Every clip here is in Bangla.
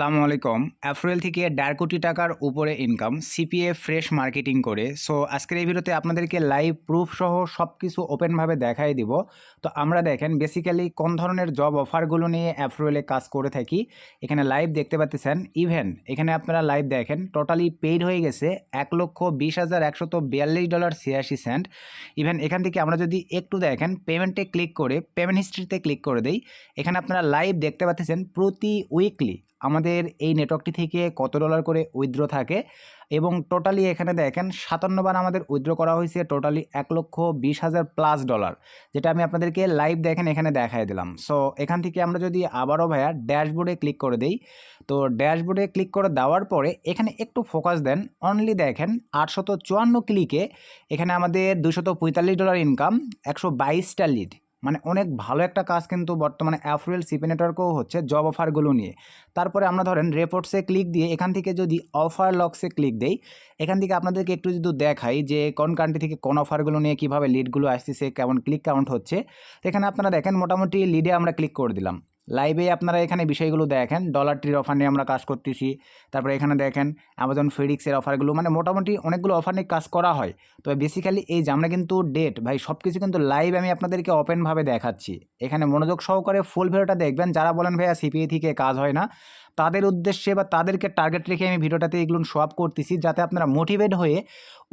আসসালামু আলাইকুম। এপ্রিল থেকে ১.৫ কোটি টাকার উপরে ইনকাম সিপিএ ফ্রেশ মার্কেটিং করে। সো আজকের এই ভিডিওতে আপনাদেরকে লাইভ প্রুফ সহ সব কিছু ওপেনভাবে দেখাই দিব। তো আমরা দেখেন বেসিক্যালি কোন ধরনের জব অফারগুলো নিয়ে এপ্রিলে কাজ করে থাকি। এখানে লাইভ দেখতে পাচ্ছেন। ইভেন এখানে আপনারা লাইভ দেখেন টোটালি পেইড হয়ে গেছে $১,২০,১৪২.৮৬। ইভেন এখান থেকে আমরা যদি একটু দেখেন পেমেন্টে ক্লিক করে পেমেন্ট হিস্ট্রিতে ক্লিক করে দেই, এখানে আপনারা লাইভ দেখতে পাচ্ছেন প্রতি উইকলি আমাদের এই নেটওয়ার্কটি থেকে কত ডলার করে উইথড্র থাকে এবং টোটালি এখানে দেখেন ৫৭ বার আমাদের উইথড্র করা হয়েছে টোটালি $১,২০,০০০+, যেটা আমি আপনাদেরকে লাইভ দেখেন এখানে দেখাই দিলাম। সো এখান থেকে আমরা যদি আবারও ভাইয়া ড্যাশবোর্ডে ক্লিক করে দেই, তো ড্যাশবোর্ডে ক্লিক করে দেওয়ার পরে এখানে একটু ফোকাস দেন, অনলি দেখেন ৮৫৪ ক্লিকে এখানে আমাদের $২৪৫ ইনকাম, ১২২টা লিড, মানে অনেক ভালো একটা কাজ কিন্তু বর্তমানে অ্যাফ্রিল সিপি নেটওয়ার্কও হচ্ছে জব অফারগুলো নিয়ে। তারপরে আমরা ধরেন রেপোর্টসে ক্লিক দিয়ে এখান থেকে যদি অফার লক্সে ক্লিক দেই, এখান থেকে আপনাদেরকে একটু যদি দেখাই যে কোন কান্ট্রি থেকে কোন অফারগুলো নিয়ে কীভাবে লিডগুলো আসতেছে, কেমন ক্লিক কাউন্ট হচ্ছে। এখানে আপনারা দেখেন মোটামুটি লিডে আমরা ক্লিক করে দিলাম। লাইভে আপনারা এখানে বিষয়গুলো দেখেন, ডলার ট্রির অফার নিয়ে আমরা কাজ করতেছি। তারপরে এখানে দেখেন অ্যামাজন ফেডিক্সের অফারগুলো, মানে মোটামুটি অনেকগুলো অফার নিয়ে কাজ করা হয়। তবে বেসিক্যালি এই যে আমরা কিন্তু ডেট ভাই সব কিছু কিন্তু লাইভ আমি আপনাদেরকে ওপেনভাবে দেখাচ্ছি। এখানে মনোযোগ সহকারে ফুল ভিডিওটা দেখবেন। যারা বলেন ভাইয়া সিপিএ থেকে কাজ হয় না, তাদের উদ্দেশ্যে বা তাদেরকে টার্গেট রেখে আমি ভিডিওটাতে এগুলো শো আপ করতেছি, যাতে আপনারা মোটিভেট হয়ে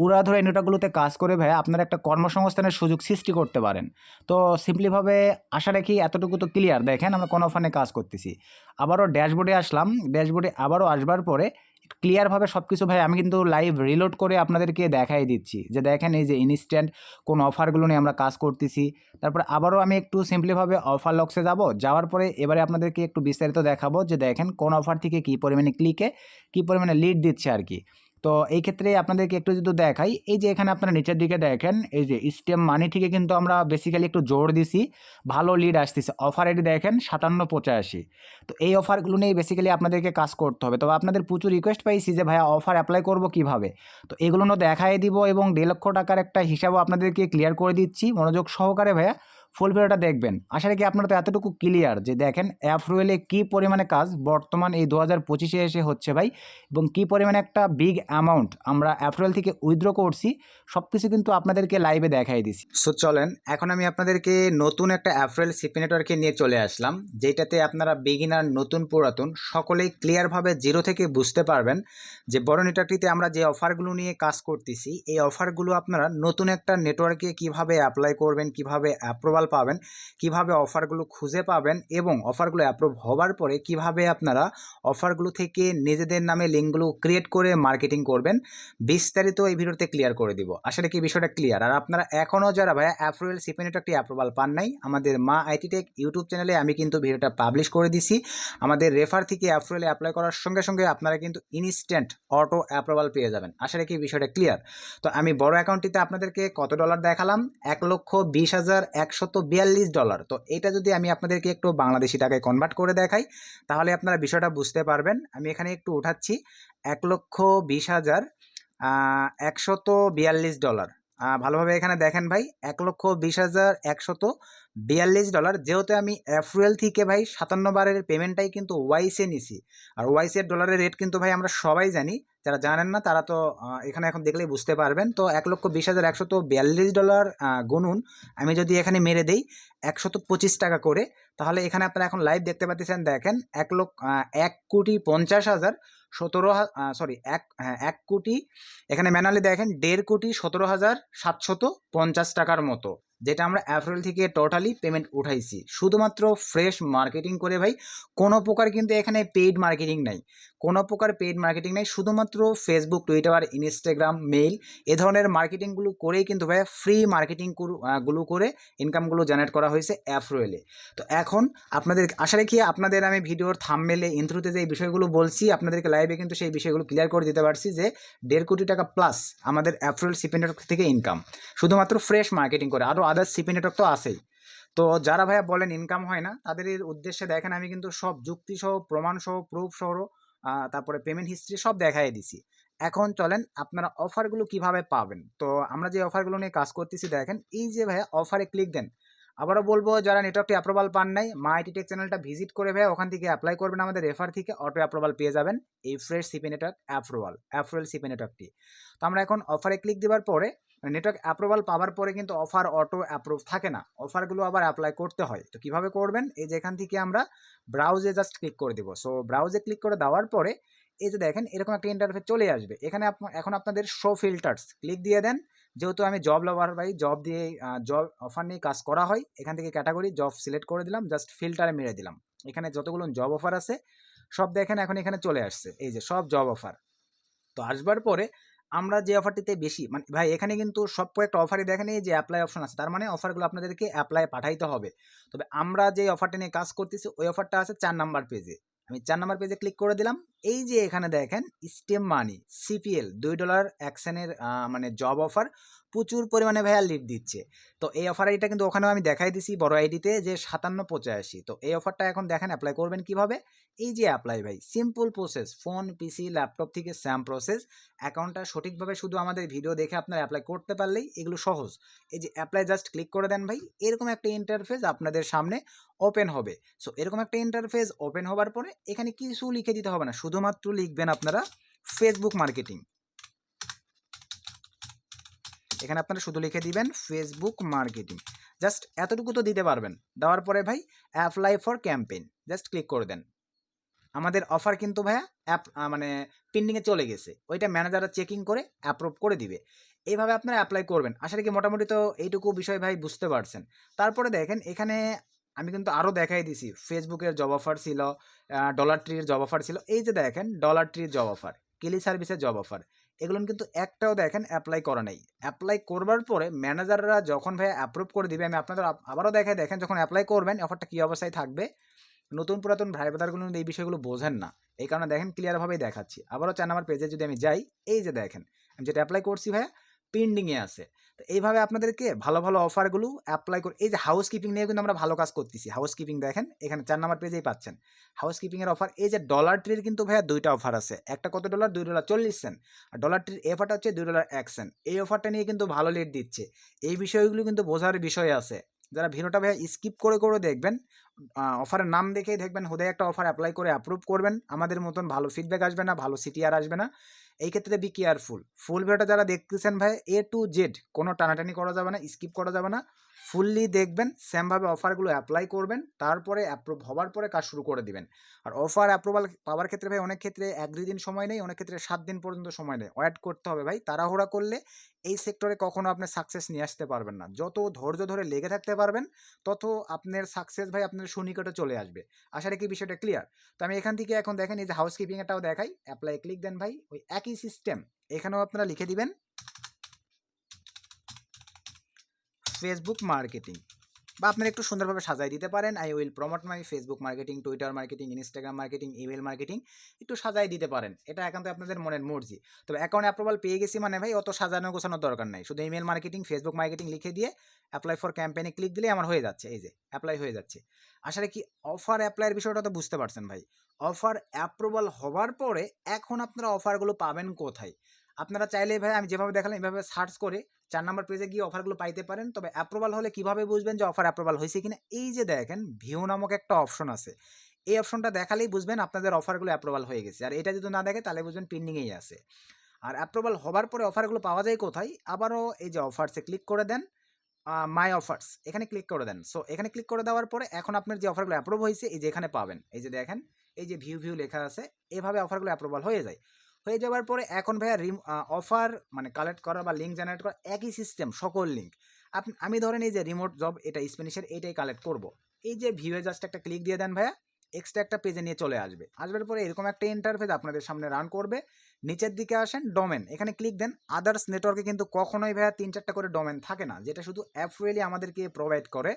উড়াধুরা নেটওয়ার্কগুলোতে কাজ করে ভাইয়া আপনারা একটা কর্মসংস্থানের সুযোগ সৃষ্টি করতে পারেন। তো সিম্পলিভাবে আশা রাখি এতটুকু তো ক্লিয়ার। দেখেন আমরা কোন অফারে কাজ করতেছি। আবারও ড্যাশবোর্ডে আসলাম, ড্যাশবোর্ডে আবারও আসবার পরে ক্লিয়ারভাবে সব কিছু ভাই আমি কিন্তু লাইভ রিলোড করে আপনাদেরকে দেখাই দিচ্ছি যে দেখেন এই যে ইনস্ট্যান্ট কোন অফারগুলো নিয়ে আমরা কাজ করতেছি। তারপরে আবারও আমি একটু সিম্পলিভাবে অফার লক্সে যাব, যাওয়ার পরে এবারে আপনাদেরকে একটু বিস্তারিত দেখাবো যে দেখেন কোন অফার থেকে কী পরিমাণে ক্লিকে কী পরিমাণে লিড দিচ্ছে আর কি। তো এই ক্ষেত্রে আপনাদেরকে একটু যদি দেখাই, এই যে এখানে আপনারা নিচের দিকে দেখেন এই যে স্টেম মানি থেকে কিন্তু আমরা বেসিক্যালি একটু জোর দিছি, ভালো লিড আসতেছে। অফার এটি দেখেন ৫৭৮৫। তো এই অফারগুলো নিয়ে বেসিক্যালি আপনাদেরকে কাজ করতে হবে। তবে আপনাদের প্রচুর রিকোয়েস্ট পাইছি যে ভাইয়া অফার অ্যাপ্লাই করব কীভাবে, তো এগুলো দেখাই দিব এবং ১.৫ লক্ষ টাকার একটা হিসাবও আপনাদেরকে ক্লিয়ার করে দিচ্ছি। মনোযোগ সহকারে ভাইয়া ফুল ভিডিওটা দেখবেন। আশা রাখি আপনারা তো এতটুকু ক্লিয়ার যে দেখেন অ্যাপ্রিলে কী পরিমাণে কাজ বর্তমান এই ২০২৫-এ এসে হচ্ছে ভাই, এবং কী পরিমাণে একটা বিগ অ্যামাউন্ট আমরা এপ্রিল থেকে উইথড্র করছি, সব কিছু কিন্তু আপনাদেরকে লাইভে দেখাই দিছি। সো চলেন এখন আমি আপনাদেরকে নতুন একটা এপ্রিল সিপি নেটওয়ার্কে নিয়ে চলে আসলাম, যেটাতে আপনারা বিগিনার নতুন পুরাতন সকলেই ক্লিয়ারভাবে জিরো থেকে বুঝতে পারবেন যে বড় নেটওয়ার্কটিতে আমরা যে অফারগুলো নিয়ে কাজ করতেছি, এই অফারগুলো আপনারা নতুন একটা নেটওয়ার্কে কিভাবে অ্যাপ্লাই করবেন, কিভাবে অ্যাপ্রুভাল পাবেন, কিভাবে অফারগুলো খুঁজে পাবেন এবং অফারগুলো অ্যাপ্রুভ হবার পরে কিভাবে আপনারা অফারগুলো থেকে নিজেদের নামে লিঙ্কগুলো ক্রিয়েট করে মার্কেটিং করবেন, বিস্তারিত এই ভিডিওতে ক্লিয়ার করে দিব। আসলে কি বিষয়টা ক্লিয়ার? আর আপনারা এখনও যারা ভাইয়া এপ্রিল সিপি নেটওয়ার্কটি অ্যাপ্রুভাল পান নাই, আমাদের মা আইটি টেক ইউটিউব চ্যানেলে আমি কিন্তু ভিডিওটা পাবলিশ করে দিছি। আমাদের রেফার থেকে এপ্রিলে অ্যাপ্লাই করার সঙ্গে সঙ্গে আপনারা কিন্তু ইনস্ট্যান্ট অটো অ্যাপ্রুভাল পেয়ে যাবেন। আসলে কি বিষয়টা ক্লিয়ার? তো আমি বড় অ্যাকাউন্টটিতে আপনাদেরকে কত ডলার দেখালাম, $১,২০,১৪২.৮৬। তো এটা যদি আমি আপনাদেরকে একটু বাংলাদেশি টাকায় কনভার্ট করে দেখাই, তাহলে আপনারা বিষয়টা বুঝতে পারবেন। আমি এখানে একটু উঠাচ্ছি, $১,২০,১৪২.৪২। ভালোভাবে এখানে দেখেন ভাই, $১,২০,১৪২.৪২। যেহেতু আমি এপ্রিল থেকে ভাই ৫৭ বারের পেমেন্টটাই কিন্তু ওয়াইসে নিছি, আর ওয়াইসের ডলারের রেট কিন্তু ভাই আমরা সবাই জানি। যারা জানেন না তারা তো এখানে এখন দেখলেই বুঝতে পারবেন। তো $১,২০,১৪২ গুনুন আমি যদি এখানে মেরে দেই ১২৫ টাকা করে, তাহলে এখানে আপনারা এখন লাইভ দেখতে পাচ্ছেন। দেখেন ১,৫০,০০০ ১ কোটি, এখানে ম্যানুয়ালি দেখেন ১,৫০,১৭,৭৫০ টাকার মতো, যেটা আমরা এপ্রিল থেকে টোটালি পেমেন্ট উঠাইছি শুধুমাত্র ফ্রেশ মার্কেটিং করে ভাই। কোনো প্রকার কিন্তু এখানে পেইড মার্কেটিং নাই, কোনো প্রকার পেইড মার্কেটিং নাই, শুধুমাত্র ফেসবুক, টুইটার, ইনস্টাগ্রাম, মেইল এ ধরনের মার্কেটিংগুলো করেই কিন্তু ভাই ফ্রি মার্কেটিং গুলো করে ইনকামগুলো জেনারেট করা হয়েছে এপ্রিলে। তো এখন আপনাদের আশা রাখি আপনাদের আমি ভিডিওর থাম্বনেলে ইন্ট্রোতে যে বিষয়গুলো বলছি আপনাদেরকে লাইভে কিন্তু সেই বিষয়গুলো ক্লিয়ার করে দিতে পারছি যে ১.৫ কোটি টাকা প্লাস আমাদের এপ্রিল সিপি নেটওয়ার্ক থেকে ইনকাম শুধুমাত্র ফ্রেশ মার্কেটিং করে। আরও আদার্স সিপি নেটওয়ার্ক তো আছেই। তো যারা ভাইয়া বলেন ইনকাম হয় না, তাদের উদ্দেশ্যে দেখেন আমি কিন্তু সব যুক্তিসহ, প্রমাণসহ, প্রুফসহ, তারপরে পেমেন্ট হিস্ট্রি সব দেখাই দিছি। এখন চলেন আপনারা অফারগুলো কিভাবে পাবেন। তো আমরা যে অফারগুলো নিয়ে কাজ করতেছি দেখেন, এই যে ভাইয়া অফারে ক্লিক দেন, আবারও বলবো, যারা নেটওয়ার্কটি অ্যাপ্রুভাল পান নাই, মা আইটি টেক চ্যানেলটা ভিজিট করে ভাই ওখান থেকে অ্যাপ্লাই করবেন, আমাদের রেফার থেকে অটো অ্যাপ্রুভাল পেয়ে যাবেন এই fresh CP network approval CP নেটওয়ার্কটি। তো আমরা এখন অফারে ক্লিক দেওয়ার পরে নেটওয়ার্ক অ্যাপ্রুভাল পাওয়ার পরে কিন্তু অফার অটো অ্যাপ্রুভ থাকে না, অফারগুলো আবার অ্যাপ্লাই করতে হয়। তো কীভাবে করবেন, এই যে এখান থেকে আমরা ব্রাউজে জাস্ট ক্লিক করে দেবো। সো ব্রাউজে ক্লিক করে দেওয়ার পরে এই যে দেখেন এরকম একটা ইন্টারফেস চলে আসবে। এখানে এখন আপনাদের শো ফিল্টার্স ক্লিক দিয়ে দেন। যেহেতু আমি জব লাভার ভাই, জব দিয়ে জব অফার নিয়ে কাজ করা হয়, এখান থেকে ক্যাটাগরি জব সিলেক্ট করে দিলাম, জাস্ট ফিল্টারে মেরে দিলাম। এখানে যতগুলো জব অফার আছে সব দেখেন এখন এখানে চলে আসছে, এই যে সব জব অফার। তো আসবার পরে আমরা যে অফারটিতে বেশি, মানে ভাই এখানে কিন্তু সব কয়েকটা অফারই দেখেন এই যে অ্যাপ্লাই অপশন আছে, তার মানে অফারগুলো আপনাদেরকে অ্যাপ্লাই পাঠাইতে হবে। তবে আমরা যে অফারটা নিয়ে কাজ করতেছি ওই অফারটা আছে 4 নাম্বার পেজে। আমি 4 নাম্বার পেজে ক্লিক করে দিলাম। এই যে এখানে দেখেন স্টেম মানি সিপিএল $2 অ্যাকশনের মানে জব অফার প্রচুর পরিমাণে ভাইয়া লিড দিচ্ছে। তো এই অফার আইডিটা কিন্তু ওখানেও আমি দেখাই দিছি বড় আইডিতে যে 5785। তো এই অফারটা এখন দেখেন অ্যাপ্লাই করবেন কিভাবে। এই যে অ্যাপ্লাই ভাই, সিম্পল প্রসেস, ফোন পিসি ল্যাপটপ থেকে সেম প্রসেস। অ্যাকাউন্টটা সঠিকভাবে শুধু আমাদের ভিডিও দেখে আপনারা অ্যাপ্লাই করতে পারলেই এগুলো সহজ। এই যে অ্যাপ্লাই জাস্ট ক্লিক করে দেন ভাই, এরকম একটা ইন্টারফেস আপনাদের সামনে ওপেন হবে। সো এরকম একটা ইন্টারফেস ওপেন হওয়ার পরে এখানে কিছু লিখে দিতে হবে না, শুধুমাত্র লিখবেন আপনারা ফেসবুক মার্কেটিং। এখানে আপনারা শুধু লিখে দিবেন ফেসবুক মার্কেটিং, জাস্ট এতটুকু তো দিতে পারবেন। দেওয়ার পরে ভাই apply for campaign just click করে দেন। আমাদের অফার কিন্তু ভাইয়া মানে পেন্ডিংয়ে চলে গেছে, ওইটা ম্যানেজাররা চেকিং করে অ্যাপ্রুভ করে দিবে। এইভাবে আপনারা অ্যাপ্লাই করবেন। আসলে কি মোটামুটি তো এইটুকু বিষয় ভাই বুঝতে পারছেন। তারপরে দেখেন এখানে আমি কিন্তু আরও দেখাই দিছি, ফেসবুকের জব অফার ছিল, ডলার ট্রির জব অফার ছিল। এই যে দেখেন ডলার ট্রির জব অফার, কেলি সার্ভিসের জব অফার, এগুলো কিন্তু একটাও দেখেন অ্যাপ্লাই করা নেই। অ্যাপ্লাই করবার পরে ম্যানেজাররা যখন ভাইয়া অ্যাপ্রুভ করে দিবে, আমি আপনাদের আবারও দেখাই, দেখেন যখন অ্যাপ্লাই করবেন অফারটা কী অবস্থায় থাকবে। নতুন পুরাতন ভাই ব্রাদারগুলো এই বিষয়গুলো বোঝেন না, এই কারণে দেখেন ক্লিয়ারভাবেই দেখাচ্ছি। আবারও 4 নাম্বার পেজে যদি আমি যাই, এই যে দেখেন আমি যেটা অ্যাপ্লাই করছি ভাইয়া পেন্ডিংয়ে আছে। তো এইভাবে আপনাদেরকে ভালো ভালো অফারগুলো অ্যাপ্লাই করে, এই যে হাউস কিপিং নিয়ে কিন্তু আমরা ভালো কাজ করতেছি। হাউস কিপিং দেখেন এখানে 4 নাম্বার পেজেই পাচ্ছেন হাউস কিপিংয়ের অফার। এই যে ডলার ট্রির কিন্তু ভাইয়া 2টা অফার আছে, একটা কত $2, $2.40। আর ডলার ট্রির এই অফারটা হচ্ছে $2.01। এই অফারটা নিয়ে কিন্তু ভালো লিড দিচ্ছে। এই বিষয়গুলো কিন্তু বোঝার বিষয় আছে। যারা ভিডিওটা ভাইয়া স্কিপ করে করে দেখবেন, অফারের নাম দেখেই দেখবেন হুদাই একটা অফার অ্যাপ্লাই করে অ্যাপ্রুভ করবেন, আমাদের মতন ভালো ফিডব্যাক আসবে না, ভালো সিটিআর আসবে না। এই ক্ষেত্রে বি কেয়ারফুল। ফুল ভিডিওটা যারা দেখতেছেন ভাই A to Z কোনো টানাটানি করা যাবে না, স্কিপ করা যাবে না, ফুললি দেখবেন, সেমভাবে অফারগুলো অ্যাপ্লাই করবেন, তারপরে অ্যাপ্রুভ হওয়ার পরে কাজ শুরু করে দিবেন। আর অফার অ্যাপ্রুভাল পাওয়ার ক্ষেত্রে ভাই অনেক ক্ষেত্রে 1-2 দিন সময় নেই, অনেক ক্ষেত্রে 7 দিন পর্যন্ত সময় নেয়। ওয়েট করতে হবে ভাই, তাড়াহুড়া করলে এই সেক্টরে কখনো আপনি সাকসেস নিয়ে আসতে পারবেন না। যত ধৈর্য ধরে লেগে থাকতে পারবেন তত আপনার সাকসেস ভাই আপনার সুনিকটে চলে আসবে। আশা রাখি বিষয়টা ক্লিয়ার। তো আমি এখান থেকে এখন দেখেন এই যে হাউসকিপিং এটাও দেখাই, অ্যাপ্লাই ক্লিক দেন ভাই, ওই একই সিস্টেম এখানেও আপনারা লিখে দিবেন ফেসবুক মার্কেটিং, বা আপনারা একটু সুন্দরভাবে সাজাই দিতে পারেন I will promote my Facebook marketing, Twitter marketing, Instagram marketing, email marketing, একটু সাজাই দিতে পারেন। এটা একান্ত আপনাদের মনের মর্জি। তবে অ্যাকাউন্ট অ্যাপ্রুভাল পেয়ে গেছি মানে ভাই অত সাজানো গোছানোর দরকার নাই, শুধু ইমেল মার্কেটিং ফেসবুক মার্কেটিং লিখে দিয়ে অ্যাপ্লাই ফর ক্যাম্পেইনে ক্লিক দিলে আমার হয়ে যাচ্ছে, এই যে অ্যাপ্লাই হয়ে যাচ্ছে। আসলে কি অফার অ্যাপ্লাইয়ের বিষয়টা তো বুঝতে পারছেন ভাই। অফার অ্যাপ্রুভাল হওয়ার পরে এখন আপনারা অফারগুলো পাবেন কোথায়। আপনারা চাইলে ভাই আমি যেভাবে দেখালাম এইভাবে সার্চ করে 4 নাম্বার পেজে গিয়ে অফারগুলো পাইতে পারেন। তবে অ্যাপ্রুভাল হলে কিভাবে বুঝবেন যে অফার অ্যাপ্রুভাল হয়েছে কিনা, এই যে দেখেন ভিউ নামক একটা অপশন আছে, এই অপশনটা দেখালেই বুঝবেন আপনাদের অফারগুলো অ্যাপ্রুভাল হয়ে গেছে। আর এটা যদি না দেখে তাহলে বুঝবেন পেন্ডিংয়েই আছে। আর অ্যাপ্রুভাল হবার পরে অফারগুলো পাওয়া যায় কোথায়, আবারও এই যে অফার্সে ক্লিক করে দেন, মাই অফার্স এখানে ক্লিক করে দেন। সো এখানে ক্লিক করে দেওয়ার পরে এখন আপনার যে অফারগুলো অ্যাপ্রুভ হয়েছে এই যে এখানে পাবেন, এই যে দেখেন এই যে ভিউ লেখা আছে, এভাবে অফারগুলো অ্যাপ্রুভাল হয়ে যায়। হয়ে যাওয়ার পরে এখন ভাইয়া অফার মানে কালেক্ট করা বা লিঙ্ক জেনারেট করা একই সিস্টেম, সকল লিঙ্ক আমি ধরেন এই যে রিমোট জব এটা স্প্যানিশের এইটাই কালেক্ট করব। এই যে ভিউয়ে জাস্ট একটা ক্লিক দিয়ে দেন ভাইয়া, এক্সট্রা একটা পেজে নিয়ে চলে আসবে। আসবার পরে এরকম একটা ইন্টারফেস আপনাদের সামনে রান করবে। নিচের দিকে আসেন ডোমেন, এখানে ক্লিক দেন। আদার্স নেটওয়ার্কে কিন্তু কখনোই ভাইয়া 3-4টা করে ডোমেন থাকে না, যেটা শুধু অ্যাপরিয়ালি আমাদেরকে প্রোভাইড করে।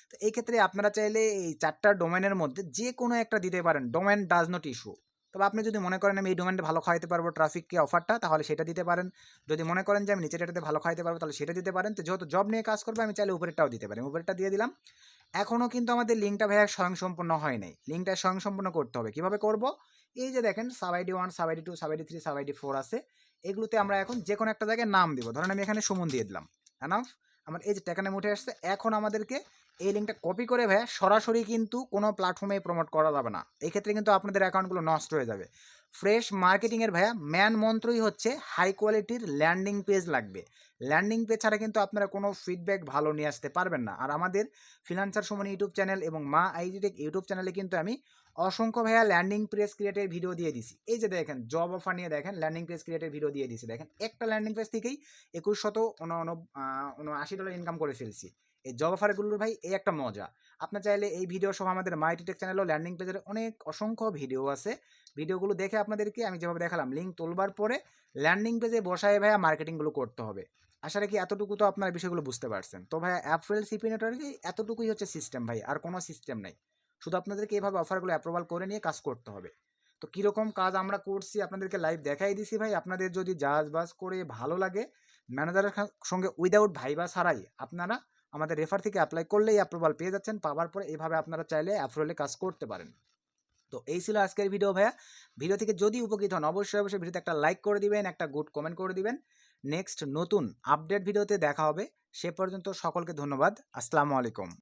তো এই ক্ষেত্রে আপনারা চাইলে এই 4টা ডোমেনের মধ্যে যে কোনো একটা দিতে পারেন, ডোমেন ডাজ নট ইস্যু। তবে আপনি যদি মনে করেন আমি এই ডোমেনটা ভালো খাওয়াইতে পারবো ট্রাফিককে অফারটা, তাহলে সেটা দিতে পারেন। যদি মনে করেন যে আমি নিচের এটাতে ভালো খাওয়াইতে পারবো তাহলে সেটা দিতে পারেন। তো যেহেতু জব নিয়ে কাজ করবো আমি চাইলে উপরেরটাও দিতে পারি, উপরেরটা দিয়ে দিলাম। এখনও কিন্তু আমাদের লিঙ্কটা ভাইয়া স্বয়ংসম্পূর্ণ হয় নাই, লিঙ্কটা স্বয়ংসম্পূর্ণ করতে হবে। কিভাবে করব, এই যে দেখেন sub ID 1, sub ID 2, sub ID 3, sub ID 4 আছে। এগুলোতে আমরা এখন যে কোনো একটা জায়গায় নাম দিব, ধরেন আমি এখানে সুমন দিয়ে দিলাম, এনাফ। আমার এই যে টেকানে উঠে আসছে। এখন আমাদেরকে এই লিঙ্কটা কপি করে ভাইয়া সরাসরি কিন্তু কোনো প্ল্যাটফর্মে প্রমোট করা যাবে না। এই ক্ষেত্রে কিন্তু আপনাদের অ্যাকাউন্টগুলো নষ্ট হয়ে যাবে। ফ্রেশ মার্কেটিংয়ের ভাইয়া ম্যান মন্ত্রই হচ্ছে হাই কোয়ালিটির ল্যান্ডিং পেজ লাগবে। ল্যান্ডিং পেজ ছাড়া কিন্তু আপনারা কোনো ফিডব্যাক ভালো নিয়ে আসতে পারবেন না। আর আমাদের ফ্রিল্যান্সার সুমন ইউটিউব চ্যানেল এবং মা আইজি টেক ইউটিউব চ্যানেলে কিন্তু আমি অসংখ্য ভাইয়া ল্যান্ডিং পেজ ক্রিয়েটের ভিডিও দিয়ে দিছি। এই যে দেখেন জব অফার নিয়ে দেখেন ল্যান্ডিং পেজ ক্রিয়েটের ভিডিও দিয়ে দিছি। দেখেন একটা ল্যান্ডিং পেজ থেকেই $2180 ইনকাম করে ফেলছি। এই জব অফারগুলোর ভাই এই একটা মজা। আপনার চাইলে এই ভিডিও সহ আমাদের মাইটি টেক চ্যানেলেও ল্যান্ডিং পেজের অনেক অসংখ্য ভিডিও আছে। ভিডিওগুলো দেখে আপনাদেরকে আমি যেভাবে দেখালাম লিঙ্ক তোলবার পরে ল্যান্ডিং পেজে বসায় ভাইয়া মার্কেটিংগুলো করতে হবে। আশা রাখি এতটুকু তো আপনার বিষয়গুলো বুঝতে পারছেন। তো ভাইয়া অ্যাপরেল সিপি নেটওয়ার্কে এতটুকুই হচ্ছে সিস্টেম ভাই, আর কোনো সিস্টেম নাই। শুধু আপনাদেরকে এভাবে অফারগুলো অ্যাপ্রুভাল করে নিয়ে কাজ করতে হবে। তো কীরকম কাজ আমরা করছি আপনাদেরকে লাইভ দেখাই দিছি ভাই। আপনাদের যদি জাজবাজ করে ভালো লাগে ম্যানেজারের সঙ্গে উইদাউট ভাইবা ছাড়াই আপনারা আমাদের রেফার থেকে অ্যাপ্লাই করলেই অ্যাপ্রুভাল পেয়ে যাচ্ছেন। পাওয়ার পরে এভাবে আপনারা চাইলে অ্যাপ্রুভালে কাজ করতে পারেন। তো এই ছিল আজকের ভিডিও ভাইয়া। ভিডিও থেকে যদি উপকৃত হন অবশ্যই ভিডিওতে একটা লাইক করে দিবেন, একটা গুড কমেন্ট করে দিবেন। নেক্সট নতুন আপডেট ভিডিওতে দেখা হবে। সে পর্যন্ত সকলকে ধন্যবাদ। আসসালামু আলাইকুম।